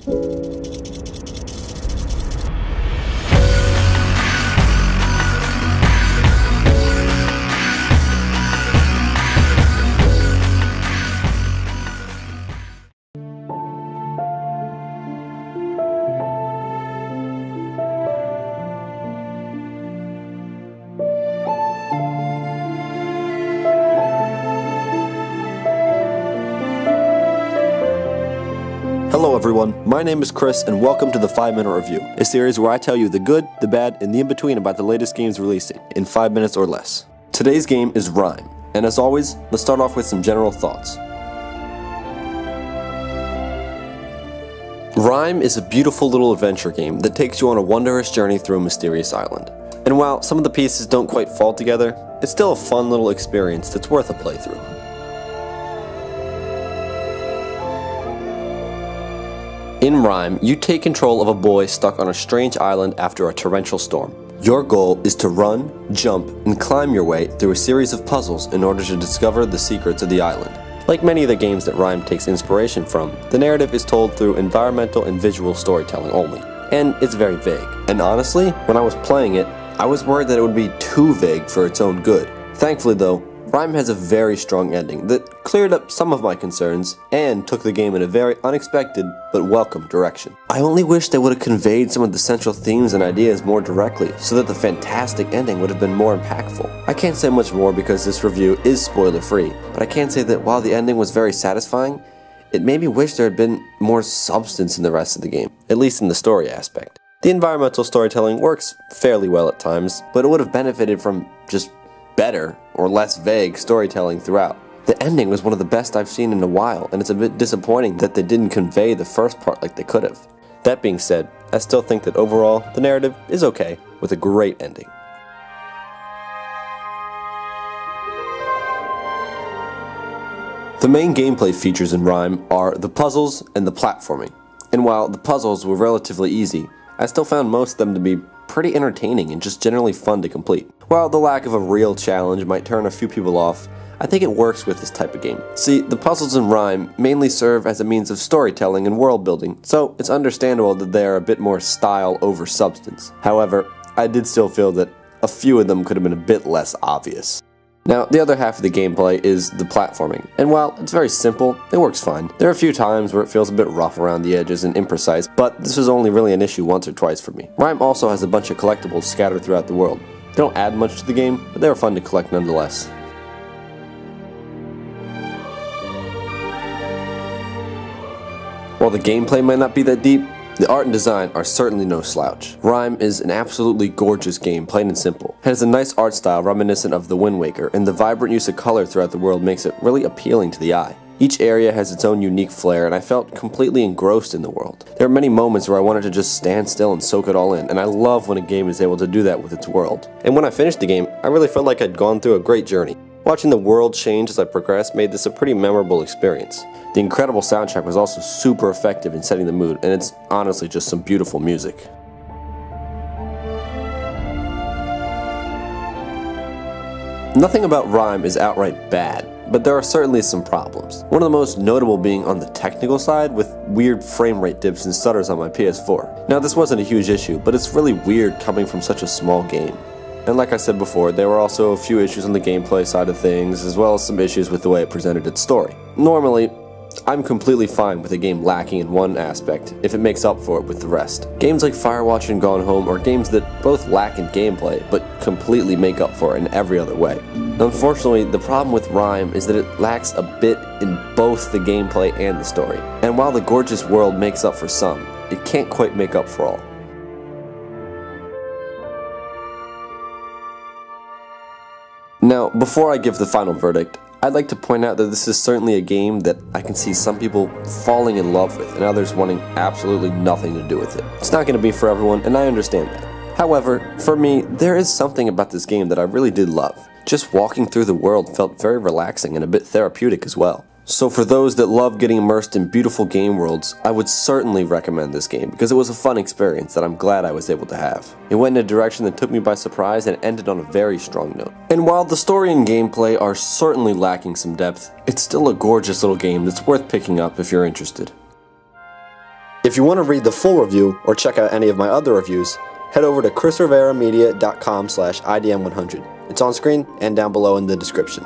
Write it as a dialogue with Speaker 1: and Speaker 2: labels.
Speaker 1: Hello everyone, my name is Chris and welcome to the 5-Minute Review, a series where I tell you the good, the bad, and the in-between about the latest games releasing, in 5 minutes or less. Today's game is RiME, and as always, let's start off with some general thoughts. RiME is a beautiful little adventure game that takes you on a wondrous journey through a mysterious island. And while some of the pieces don't quite fall together, it's still a fun little experience that's worth a playthrough. In RiME, you take control of a boy stuck on a strange island after a torrential storm. Your goal is to run, jump, and climb your way through a series of puzzles in order to discover the secrets of the island. Like many of the games that RiME takes inspiration from, the narrative is told through environmental and visual storytelling only, and it's very vague. And honestly, when I was playing it, I was worried that it would be too vague for its own good. Thankfully though, RiME has a very strong ending that cleared up some of my concerns and took the game in a very unexpected but welcome direction. I only wish they would have conveyed some of the central themes and ideas more directly so that the fantastic ending would have been more impactful. I can't say much more because this review is spoiler free, but I can say that while the ending was very satisfying, it made me wish there had been more substance in the rest of the game, at least in the story aspect. The environmental storytelling works fairly well at times, but it would have benefited from just better or less vague storytelling throughout. The ending was one of the best I've seen in a while, and it's a bit disappointing that they didn't convey the first part like they could have. That being said, I still think that overall, the narrative is okay, with a great ending. The main gameplay features in RiME are the puzzles and the platforming, and while the puzzles were relatively easy, I still found most of them to be pretty entertaining and just generally fun to complete. While the lack of a real challenge might turn a few people off, I think it works with this type of game. See, the puzzles in RiME mainly serve as a means of storytelling and world building, so it's understandable that they are a bit more style over substance. However, I did still feel that a few of them could have been a bit less obvious. Now, the other half of the gameplay is the platforming, and while it's very simple, it works fine. There are a few times where it feels a bit rough around the edges and imprecise, but this was only really an issue once or twice for me. RiME also has a bunch of collectibles scattered throughout the world. They don't add much to the game, but they were fun to collect nonetheless. While the gameplay might not be that deep, the art and design are certainly no slouch. RiME is an absolutely gorgeous game, plain and simple. It has a nice art style reminiscent of The Wind Waker, and the vibrant use of color throughout the world makes it really appealing to the eye. Each area has its own unique flair, and I felt completely engrossed in the world. There are many moments where I wanted to just stand still and soak it all in, and I love when a game is able to do that with its world. And when I finished the game, I really felt like I'd gone through a great journey. Watching the world change as I progressed made this a pretty memorable experience. The incredible soundtrack was also super effective in setting the mood, and it's honestly just some beautiful music. Nothing about RiME is outright bad, but there are certainly some problems. One of the most notable being on the technical side, with weird frame rate dips and stutters on my PS4. Now, this wasn't a huge issue, but it's really weird coming from such a small game. And like I said before, there were also a few issues on the gameplay side of things, as well as some issues with the way it presented its story. Normally, I'm completely fine with a game lacking in one aspect if it makes up for it with the rest. Games like Firewatch and Gone Home are games that both lack in gameplay, but completely make up for it in every other way. Unfortunately, the problem with RiME is that it lacks a bit in both the gameplay and the story. And while the gorgeous world makes up for some, it can't quite make up for all. Now, before I give the final verdict, I'd like to point out that this is certainly a game that I can see some people falling in love with and others wanting absolutely nothing to do with it. It's not going to be for everyone, and I understand that. However, for me, there is something about this game that I really did love. Just walking through the world felt very relaxing and a bit therapeutic as well. So for those that love getting immersed in beautiful game worlds, I would certainly recommend this game because it was a fun experience that I'm glad I was able to have. It went in a direction that took me by surprise and ended on a very strong note. And while the story and gameplay are certainly lacking some depth, it's still a gorgeous little game that's worth picking up if you're interested. If you want to read the full review or check out any of my other reviews, head over to chrisriveramedia.com/IDM100. It's on screen and down below in the description.